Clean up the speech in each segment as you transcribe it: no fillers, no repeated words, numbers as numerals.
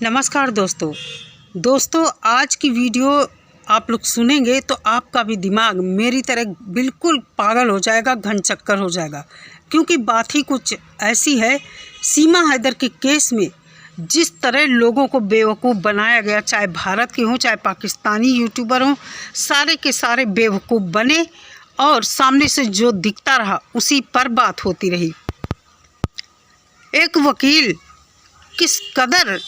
नमस्कार दोस्तों आज की वीडियो आप लोग सुनेंगे तो आपका भी दिमाग मेरी तरह बिल्कुल पागल हो जाएगा, घन चक्कर हो जाएगा। क्योंकि बात ही कुछ ऐसी है, सीमा हैदर के केस में जिस तरह लोगों को बेवकूफ़ बनाया गया, चाहे भारत के हों चाहे पाकिस्तानी यूट्यूबर हों, सारे के सारे बेवकूफ़ बने और सामने से जो दिखता रहा उसी पर बात होती रही। एक वकील किस कदर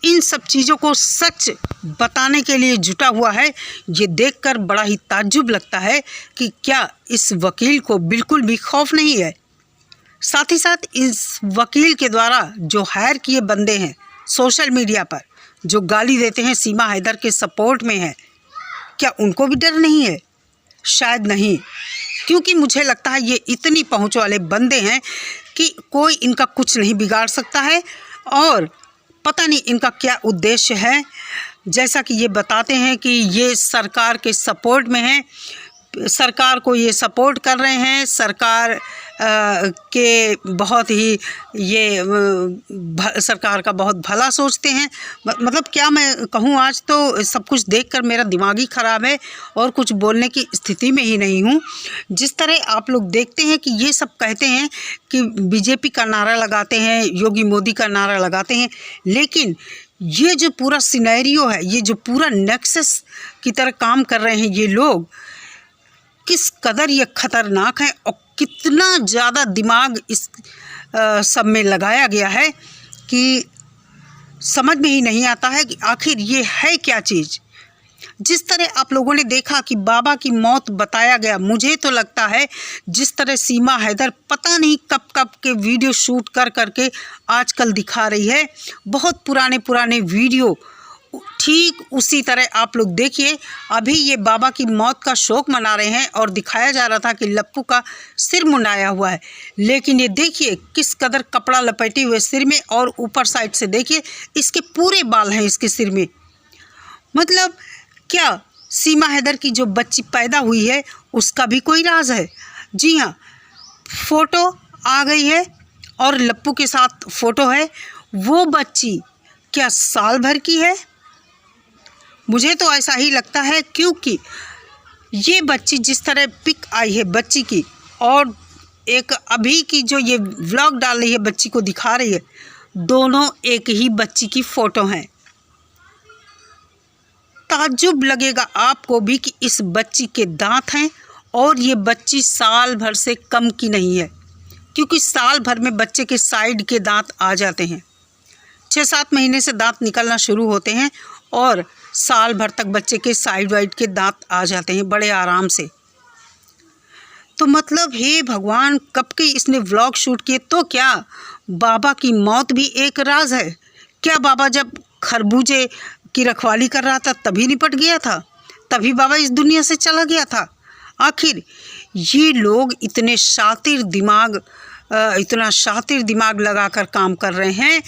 इन सब चीज़ों को सच बताने के लिए जुटा हुआ है, ये देखकर बड़ा ही ताज्जुब लगता है कि क्या इस वकील को बिल्कुल भी खौफ नहीं है। साथ ही साथ इस वकील के द्वारा जो हायर किए बंदे हैं सोशल मीडिया पर, जो गाली देते हैं, सीमा हैदर के सपोर्ट में है, क्या उनको भी डर नहीं है? शायद नहीं, क्योंकि मुझे लगता है ये इतनी पहुंच वाले बंदे हैं कि कोई इनका कुछ नहीं बिगाड़ सकता है। और पता नहीं इनका क्या उद्देश्य है। जैसा कि ये बताते हैं कि ये सरकार के सपोर्ट में हैं, सरकार को ये सपोर्ट कर रहे हैं, सरकार के बहुत ही ये सरकार का बहुत भला सोचते हैं। मतलब क्या मैं कहूँ, आज तो सब कुछ देखकर मेरा दिमाग ही ख़राब है और कुछ बोलने की स्थिति में ही नहीं हूँ। जिस तरह आप लोग देखते हैं कि ये सब कहते हैं कि बीजेपी का नारा लगाते हैं, योगी मोदी का नारा लगाते हैं, लेकिन ये जो पूरा सिनेरियो है, ये जो पूरा नेक्सस की तरह काम कर रहे हैं ये लोग, किस कदर ये ख़तरनाक है और कितना ज़्यादा दिमाग इस सब में लगाया गया है कि समझ में ही नहीं आता है कि आखिर ये है क्या चीज़। जिस तरह आप लोगों ने देखा कि बाबा की मौत बताया गया, मुझे तो लगता है जिस तरह सीमा हैदर पता नहीं कब कब के वीडियो शूट कर करके आजकल दिखा रही है, बहुत पुराने वीडियो, ठीक उसी तरह आप लोग देखिए। अभी ये बाबा की मौत का शोक मना रहे हैं और दिखाया जा रहा था कि लप्पू का सिर मुंडाया हुआ है, लेकिन ये देखिए किस कदर कपड़ा लपेटे हुए सिर में, और ऊपर साइड से देखिए इसके पूरे बाल हैं इसके सिर में। मतलब क्या सीमा हैदर की जो बच्ची पैदा हुई है उसका भी कोई राज है? जी हाँ, फ़ोटो आ गई है और लप्पू के साथ फ़ोटो है। वो बच्ची क्या साल भर की है? मुझे तो ऐसा ही लगता है, क्योंकि ये बच्ची जिस तरह पिक आई है बच्ची की, और एक अभी की जो ये व्लॉग डाल रही है बच्ची को दिखा रही है, दोनों एक ही बच्ची की फ़ोटो हैं। ताज्जुब लगेगा आपको भी कि इस बच्ची के दांत हैं और ये बच्ची साल भर से कम की नहीं है, क्योंकि साल भर में बच्चे के साइड के दांत आ जाते हैं। 6-7 महीने से दांत निकलना शुरू होते हैं और साल भर तक बच्चे के साइड वाइड के दांत आ जाते हैं बड़े आराम से। तो मतलब हे भगवान, कब के इसने व्लॉग शूट किए? तो क्या बाबा की मौत भी एक राज है? क्या बाबा जब खरबूजे की रखवाली कर रहा था तभी निपट गया था? तभी बाबा इस दुनिया से चला गया था? आखिर ये लोग इतने इतना शातिर दिमाग लगाकर काम कर रहे हैं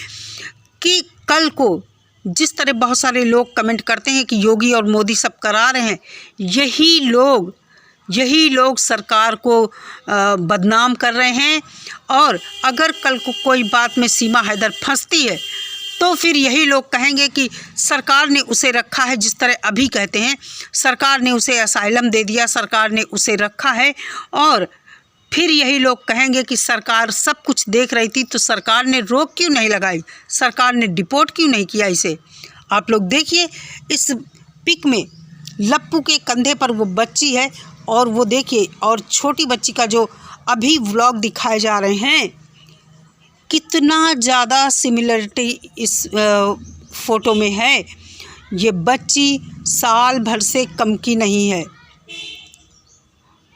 कि कल को जिस तरह बहुत सारे लोग कमेंट करते हैं कि योगी और मोदी सब करा रहे हैं, यही लोग सरकार को बदनाम कर रहे हैं। और अगर कल को कोई बात में सीमा हैदर फंसती है तो फिर यही लोग कहेंगे कि सरकार ने उसे रखा है, जिस तरह अभी कहते हैं सरकार ने उसे असाइलम दे दिया, सरकार ने उसे रखा है। और फिर यही लोग कहेंगे कि सरकार सब कुछ देख रही थी तो सरकार ने रोक क्यों नहीं लगाई, सरकार ने डिपोर्ट क्यों नहीं किया इसे। आप लोग देखिए इस पिक में लप्पू के कंधे पर वो बच्ची है, और वो देखिए, और छोटी बच्ची का जो अभी व्लॉग दिखाए जा रहे हैं, कितना ज़्यादा सिमिलरिटी इस फ़ोटो में है। ये बच्ची साल भर से कम की नहीं है।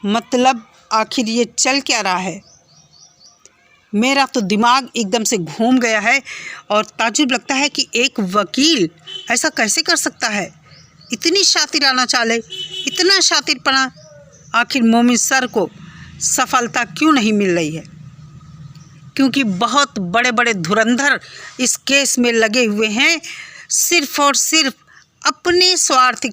मतलब आखिर ये चल क्या रहा है? मेरा तो दिमाग एकदम से घूम गया है और ताज्जुब लगता है कि एक वकील ऐसा कैसे कर सकता है? इतनी शातिराना चाले, इतना शातिरपना। आखिर मोमिन सर को सफलता क्यों नहीं मिल रही है? क्योंकि बहुत बड़े बड़े धुरंधर इस केस में लगे हुए हैं, सिर्फ़ और सिर्फ अपने स्वार्थ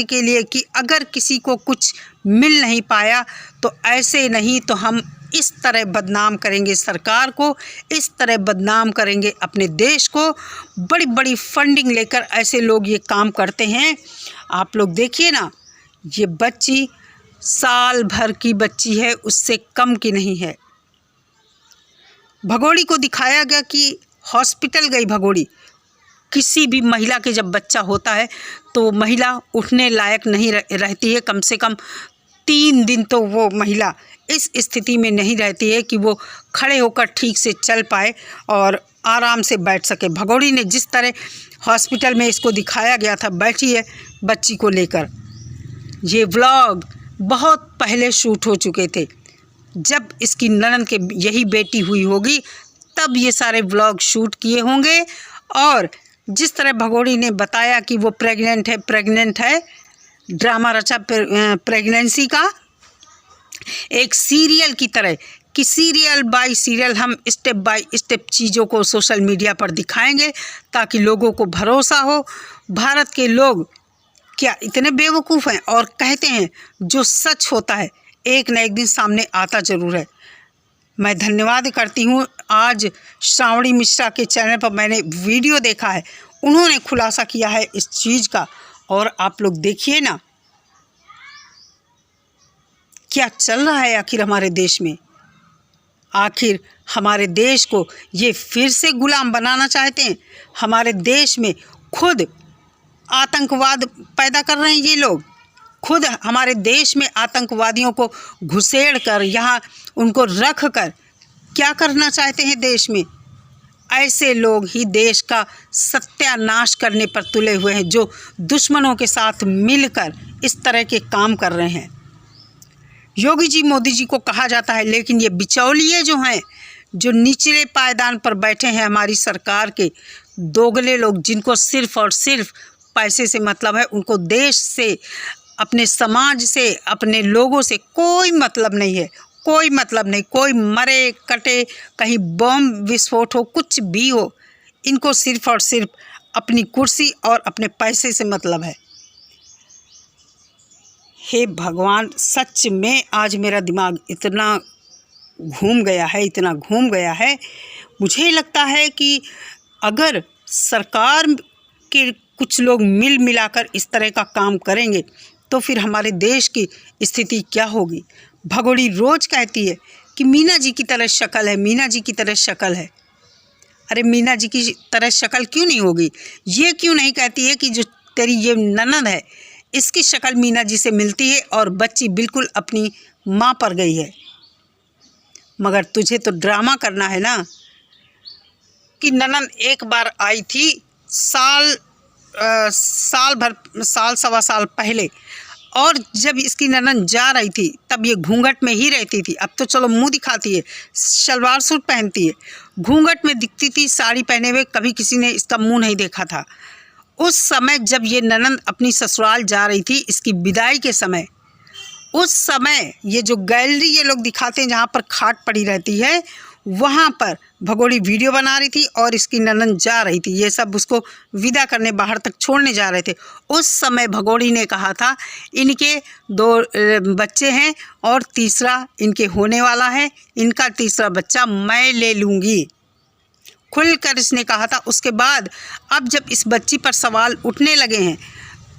के लिए कि अगर किसी को कुछ मिल नहीं पाया तो ऐसे नहीं तो हम इस तरह बदनाम करेंगे सरकार को, इस तरह बदनाम करेंगे अपने देश को। बड़ी बड़ी फंडिंग लेकर ऐसे लोग ये काम करते हैं। आप लोग देखिए ना, ये बच्ची साल भर की बच्ची है, उससे कम की नहीं है। भगोड़ी को दिखाया गया कि हॉस्पिटल गई भगोड़ी। किसी भी महिला के जब बच्चा होता है तो महिला उठने लायक नहीं रहती है। कम से कम 3 दिन तो वो महिला इस स्थिति में नहीं रहती है कि वो खड़े होकर ठीक से चल पाए और आराम से बैठ सके। भगोड़ी ने जिस तरह हॉस्पिटल में इसको दिखाया गया था बैठी है बच्ची को लेकर, ये व्लॉग बहुत पहले शूट हो चुके थे। जब इसकी ननद के यही बेटी हुई होगी तब ये सारे व्लॉग शूट किए होंगे। और जिस तरह भगोड़ी ने बताया कि वो प्रेग्नेंट है, ड्रामा रचा प्रेगनेंसी का, एक सीरियल की तरह कि सीरियल बाय सीरियल हम स्टेप बाय स्टेप चीज़ों को सोशल मीडिया पर दिखाएंगे ताकि लोगों को भरोसा हो। भारत के लोग क्या इतने बेवकूफ़ हैं? और कहते हैं जो सच होता है एक न एक दिन सामने आता ज़रूर है। मैं धन्यवाद करती हूँ, आज श्रावणी मिश्रा के चैनल पर मैंने वीडियो देखा है, उन्होंने खुलासा किया है इस चीज़ का। और आप लोग देखिए ना क्या चल रहा है आखिर हमारे देश में। आखिर हमारे देश को ये फिर से गुलाम बनाना चाहते हैं। हमारे देश में खुद आतंकवाद पैदा कर रहे हैं ये लोग, खुद हमारे देश में आतंकवादियों को घुसेड़ कर यहाँ उनको रख कर क्या करना चाहते हैं देश में। ऐसे लोग ही देश का सत्यानाश करने पर तुले हुए हैं, जो दुश्मनों के साथ मिलकर इस तरह के काम कर रहे हैं। योगी जी मोदी जी को कहा जाता है, लेकिन ये बिचौलिए जो हैं, जो निचले पायदान पर बैठे हैं हमारी सरकार के, दोगले लोग, जिनको सिर्फ और सिर्फ पैसे से मतलब है, उनको देश से, अपने समाज से, अपने लोगों से कोई मतलब नहीं है, कोई मतलब नहीं। कोई मरे कटे, कहीं बम विस्फोट हो, कुछ भी हो, इनको सिर्फ और सिर्फ अपनी कुर्सी और अपने पैसे से मतलब है। हे भगवान, सच में आज मेरा दिमाग इतना घूम गया है, इतना घूम गया है। मुझे लगता है कि अगर सरकार के कुछ लोग मिल मिलाकर इस तरह का काम करेंगे तो फिर हमारे देश की स्थिति क्या होगी। भगोड़ी रोज़ कहती है कि मीना जी की तरह शक्ल है, मीना जी की तरह शक्ल है। अरे मीना जी की तरह शक्ल क्यों नहीं होगी? ये क्यों नहीं कहती है कि जो तेरी ये ननद है इसकी शक्ल मीना जी से मिलती है और बच्ची बिल्कुल अपनी माँ पर गई है। मगर तुझे तो ड्रामा करना है ना कि ननद एक बार आई थी साल सवा साल पहले, और जब इसकी ननद जा रही थी तब ये घूंघट में ही रहती थी। अब तो चलो मुंह दिखाती है, सलवार सूट पहनती है, घूंघट में दिखती थी साड़ी पहने हुए, कभी किसी ने इसका मुंह नहीं देखा था। उस समय जब ये ननद अपनी ससुराल जा रही थी, इसकी विदाई के समय, उस समय ये जो गैलरी ये लोग दिखाते हैं जहाँ पर खाट पड़ी रहती है, वहाँ पर भगोड़ी वीडियो बना रही थी और इसकी ननद जा रही थी, ये सब उसको विदा करने बाहर तक छोड़ने जा रहे थे। उस समय भगोड़ी ने कहा था इनके 2 बच्चे हैं और तीसरा इनके होने वाला है, इनका तीसरा बच्चा मैं ले लूँगी, खुलकर इसने कहा था। उसके बाद अब जब इस बच्ची पर सवाल उठने लगे हैं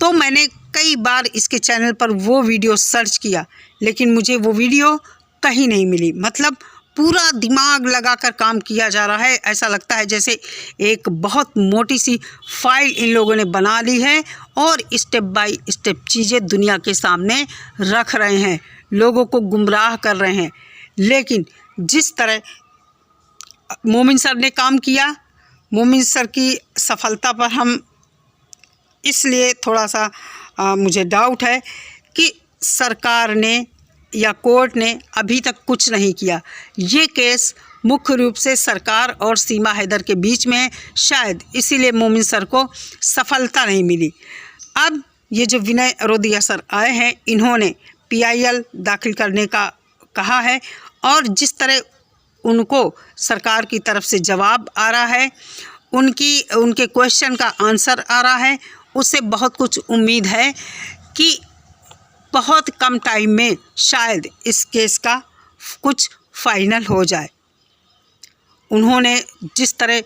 तो मैंने कई बार इसके चैनल पर वो वीडियो सर्च किया, लेकिन मुझे वो वीडियो कहीं नहीं मिली। मतलब पूरा दिमाग लगाकर काम किया जा रहा है, ऐसा लगता है जैसे एक बहुत मोटी सी फाइल इन लोगों ने बना ली है और स्टेप बाय स्टेप चीज़ें दुनिया के सामने रख रहे हैं, लोगों को गुमराह कर रहे हैं। लेकिन जिस तरह मोमिन सर ने काम किया, मोमिन सर की सफलता पर हम इसलिए थोड़ा सा मुझे डाउट है कि सरकार ने या कोर्ट ने अभी तक कुछ नहीं किया। ये केस मुख्य रूप से सरकार और सीमा हैदर के बीच में है, शायद इसीलिए मोमिन सर को सफलता नहीं मिली। अब ये जो विनय अरोदिया सर आए हैं, इन्होंने PIL दाखिल करने का कहा है और जिस तरह उनको सरकार की तरफ से जवाब आ रहा है, उनके क्वेश्चन का आंसर आ रहा है, उससे बहुत कुछ उम्मीद है कि बहुत कम टाइम में शायद इस केस का कुछ फाइनल हो जाए। उन्होंने जिस तरह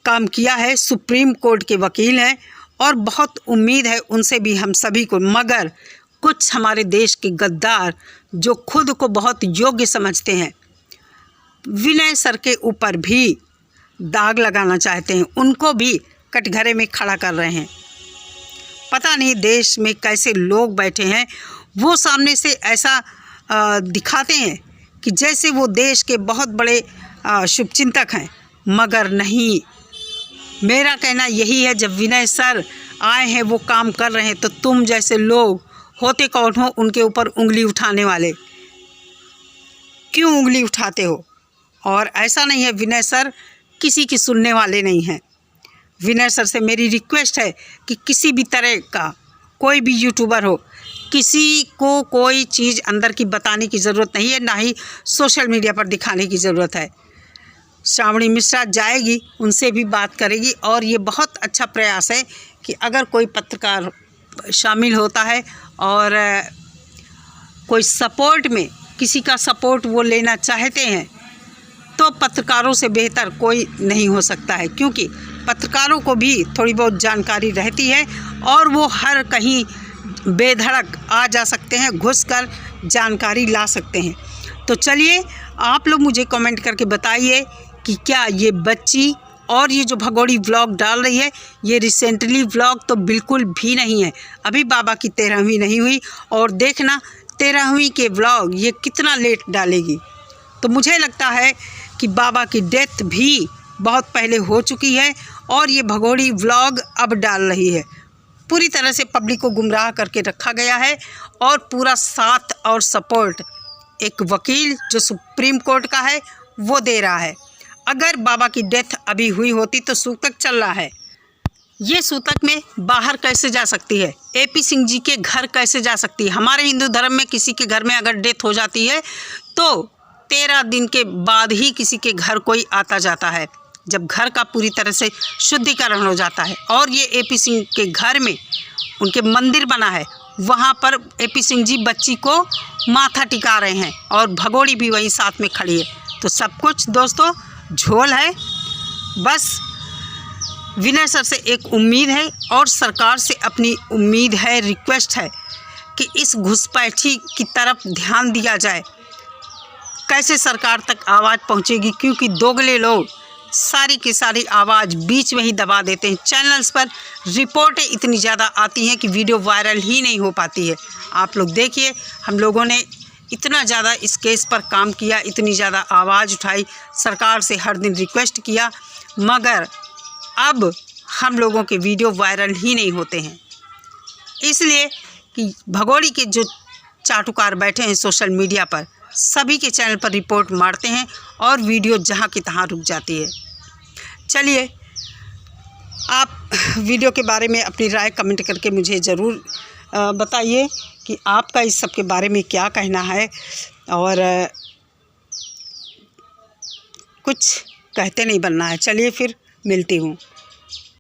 काम किया है, सुप्रीम कोर्ट के वकील हैं और बहुत उम्मीद है उनसे भी हम सभी को। मगर कुछ हमारे देश के गद्दार जो खुद को बहुत योग्य समझते हैं, विनय सर के ऊपर भी दाग लगाना चाहते हैं, उनको भी कटघरे में खड़ा कर रहे हैं। पता नहीं देश में कैसे लोग बैठे हैं, वो सामने से ऐसा दिखाते हैं कि जैसे वो देश के बहुत बड़े शुभचिंतक हैं, मगर नहीं। मेरा कहना यही है, जब विनय सर आए हैं, वो काम कर रहे हैं, तो तुम जैसे लोग होते कौन हो उनके ऊपर उंगली उठाने वाले? क्यों उंगली उठाते हो? और ऐसा नहीं है, विनय सर किसी की सुनने वाले नहीं हैं। विनय सर से मेरी रिक्वेस्ट है कि किसी भी तरह का कोई भी यूट्यूबर हो, किसी को कोई चीज़ अंदर की बताने की ज़रूरत नहीं है, ना ही सोशल मीडिया पर दिखाने की ज़रूरत है। श्रावणी मिश्रा जाएगी, उनसे भी बात करेगी। और ये बहुत अच्छा प्रयास है कि अगर कोई पत्रकार शामिल होता है और कोई सपोर्ट में किसी का सपोर्ट वो लेना चाहते हैं, तो पत्रकारों से बेहतर कोई नहीं हो सकता है, क्योंकि पत्रकारों को भी थोड़ी बहुत जानकारी रहती है और वो हर कहीं बेधड़क आ जा सकते हैं, घुसकर जानकारी ला सकते हैं। तो चलिए, आप लोग मुझे कमेंट करके बताइए कि क्या ये बच्ची और ये जो भगोड़ी व्लॉग डाल रही है, ये रिसेंटली व्लॉग तो बिल्कुल भी नहीं है। अभी बाबा की 13वीं नहीं हुई और देखना 13वीं के व्लॉग ये कितना लेट डालेगी। तो मुझे लगता है कि बाबा की डेथ भी बहुत पहले हो चुकी है और ये भगोड़ी व्लॉग अब डाल रही है। पूरी तरह से पब्लिक को गुमराह करके रखा गया है और पूरा साथ और सपोर्ट एक वकील जो सुप्रीम कोर्ट का है वो दे रहा है। अगर बाबा की डेथ अभी हुई होती तो सूतक चल रहा है, ये सूतक में बाहर कैसे जा सकती है? AP सिंह जी के घर कैसे जा सकती है? हमारे हिंदू धर्म में किसी के घर में अगर डेथ हो जाती है तो 13 दिन के बाद ही किसी के घर कोई आता जाता है, जब घर का पूरी तरह से शुद्धिकरण हो जाता है। और ये AP सिंह के घर में उनके मंदिर बना है, वहाँ पर AP सिंह जी बच्ची को माथा टिका रहे हैं और भगोड़ी भी वहीं साथ में खड़ी है। तो सब कुछ दोस्तों झोल है। बस विनय सर से एक उम्मीद है और सरकार से अपनी उम्मीद है, रिक्वेस्ट है कि इस घुसपैठी की तरफ ध्यान दिया जाए। कैसे सरकार तक आवाज़ पहुंचेगी? क्योंकि दोगले लोग सारी की सारी आवाज़ बीच में ही दबा देते हैं। चैनल्स पर रिपोर्टें इतनी ज़्यादा आती हैं कि वीडियो वायरल ही नहीं हो पाती है। आप लोग देखिए, हम लोगों ने इतना ज़्यादा इस केस पर काम किया, इतनी ज़्यादा आवाज़ उठाई, सरकार से हर दिन रिक्वेस्ट किया, मगर अब हम लोगों के वीडियो वायरल ही नहीं होते हैं। इसलिए कि भगोड़ी के जो चाटुकार बैठे हैं सोशल मीडिया पर, सभी के चैनल पर रिपोर्ट मारते हैं और वीडियो जहाँ की तहाँ रुक जाती है। चलिए, आप वीडियो के बारे में अपनी राय कमेंट करके मुझे ज़रूर बताइए कि आपका इस सब के बारे में क्या कहना है। और कुछ कहते नहीं बनना है। चलिए फिर मिलती हूँ।